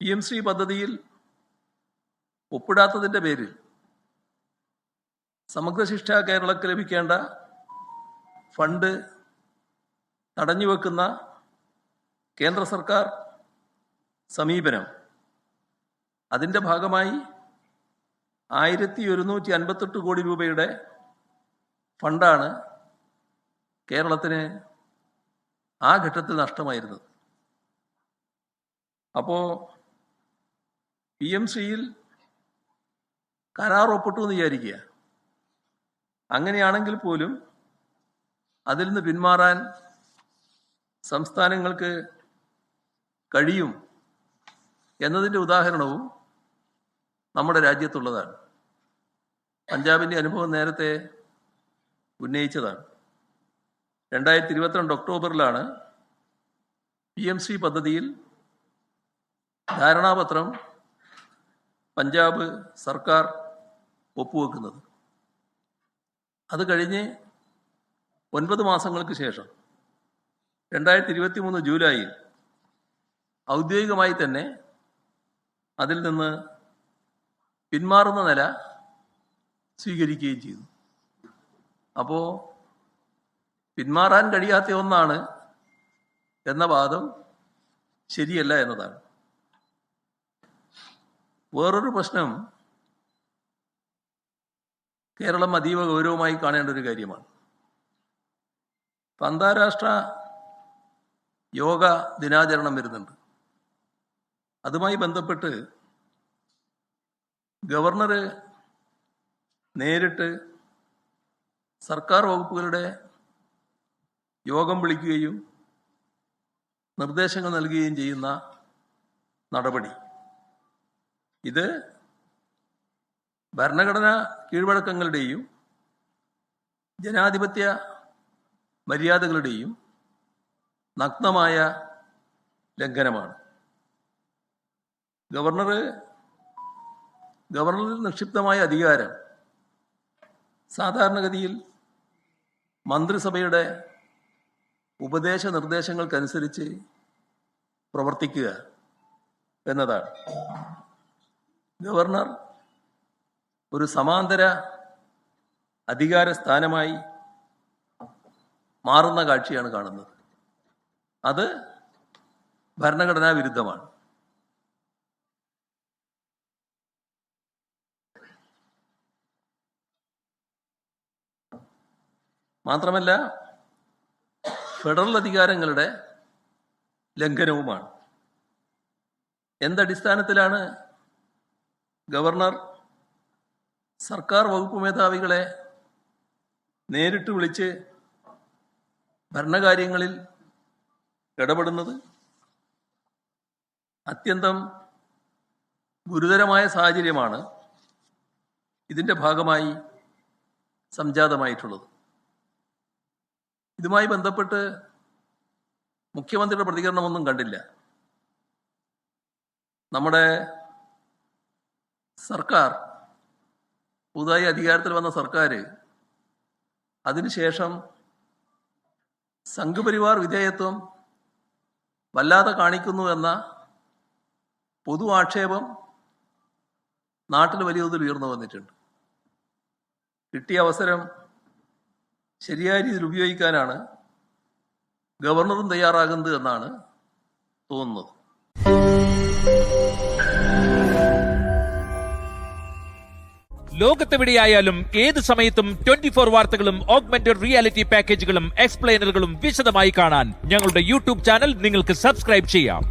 PMC പദ്ധതിയിൽ ഒപ്പിടാത്തതിൻ്റെ പേരിൽ സമഗ്ര ശിക്ഷ കേരളക്ക് ലഭിക്കേണ്ട ഫണ്ട് തടഞ്ഞുവെക്കുന്ന കേന്ദ്ര സർക്കാർ സമീപനം, അതിൻ്റെ ഭാഗമായി 1158 കോടി രൂപയുടെ ഫണ്ടാണ് കേരളത്തിന് ആ ഘട്ടത്തിൽ നഷ്ടമായിരുന്നത്. അപ്പോൾ PMCയിൽ കരാർ ഒപ്പിട്ടു എന്ന് വിചാരിക്കുക. അങ്ങനെയാണെങ്കിൽ പോലും അതിൽ നിന്ന് പിന്മാറാൻ സംസ്ഥാനങ്ങൾക്ക് കഴിയും എന്നതിൻ്റെ ഉദാഹരണവും നമ്മുടെ രാജ്യത്തുള്ളതാണ്. പഞ്ചാബിൻ്റെ അനുഭവം നേരത്തെ ഉന്നയിച്ചതാണ്. 2022 ഒക്ടോബറിലാണ് PMC പദ്ധതിയിൽ ധാരണാപത്രം പഞ്ചാബ് സർക്കാർ ഒപ്പുവെക്കുന്നത്. അത് കഴിഞ്ഞ് 9 മാസങ്ങൾക്ക് ശേഷം 2023 ജൂലൈയിൽ ഔദ്യോഗികമായി തന്നെ അതിൽ നിന്ന് പിന്മാറുന്ന നില സ്വീകരിക്കുകയും ചെയ്തു. അപ്പോൾ പിന്മാറാൻ കഴിയാത്ത ഒന്നാണ് എന്ന വാദം ശരിയല്ല എന്നതാണ്. വേറൊരു പ്രശ്നം കേരളം അതീവ ഗൗരവമായി കാണേണ്ട ഒരു കാര്യമാണ്. അന്താരാഷ്ട്ര യോഗ ദിനാചരണം വരുന്നുണ്ട്. അതുമായി ബന്ധപ്പെട്ട് ഗവർണർ നേരിട്ട് സർക്കാർ വകുപ്പുകളുടെ യോഗം വിളിക്കുകയും നിർദ്ദേശങ്ങൾ നൽകുകയും ചെയ്യുന്ന നടപടി, ഇത് ഭരണഘടനാ കീഴ്വഴക്കങ്ങളുടെയും ജനാധിപത്യ മര്യാദകളുടെയും നഗ്നമായ ലംഘനമാണ്. ഗവർണറിൽ നിക്ഷിപ്തമായ അധികാരം സാധാരണഗതിയിൽ മന്ത്രിസഭയുടെ ഉപദേശ നിർദ്ദേശങ്ങൾക്കനുസരിച്ച് പ്രവർത്തിക്കുക എന്നതാണ്. ഗവർണർ ഒരു സമാന്തര അധികാര സ്ഥാനമായി മാറുന്ന കാഴ്ചയാണ് കാണുന്നത്. അത് ഭരണഘടനാ വിരുദ്ധമാണ്. മാത്രമല്ല ഫെഡറൽ അധികാരങ്ങളുടെ ലംഘനവുമാണ്. എന്തടിസ്ഥാനത്തിലാണ് ഗവർണർ സർക്കാർ വകുപ്പ് മേധാവികളെ നേരിട്ട് വിളിച്ച് ഭരണകാര്യങ്ങളിൽ ഇടപെടുന്നത്? അത്യന്തം ഗുരുതരമായ സാഹചര്യമാണ് ഇതിൻ്റെ ഭാഗമായി സംജാതമായിട്ടുള്ളത്. ഇതുമായി ബന്ധപ്പെട്ട് മുഖ്യമന്ത്രിയുടെ പ്രതികരണമൊന്നും കണ്ടില്ല. നമ്മുടെ സർക്കാർ, പുതുതായി അധികാരത്തിൽ വന്ന സർക്കാർ, അതിനുശേഷം സംഘപരിവാർ വിധേയത്വം വല്ലാതെ കാണിക്കുന്നു എന്ന പൊതു ആക്ഷേപം നാട്ടിൽ വലിയ തോതിൽ ഉയർന്നു വന്നിട്ടുണ്ട്. കിട്ടിയ അവസരം ശരിയായ രീതിയിൽ ഉപയോഗിക്കാനാണ് ഗവർണറും തയ്യാറാകുന്നത് എന്നാണ് തോന്നുന്നത്. ലോകത്തെവിടെയായാലും ഏത് സമയത്തും 24 വാർത്തകളും ഓഗ്മെന്റഡ് റിയാലിറ്റി പാക്കേജുകളും എക്സ്പ്ലെയിനറുകളും വിശദമായി കാണാൻ ഞങ്ങളുടെ യൂട്യൂബ് ചാനൽ നിങ്ങൾക്ക് സബ്സ്ക്രൈബ് ചെയ്യാം.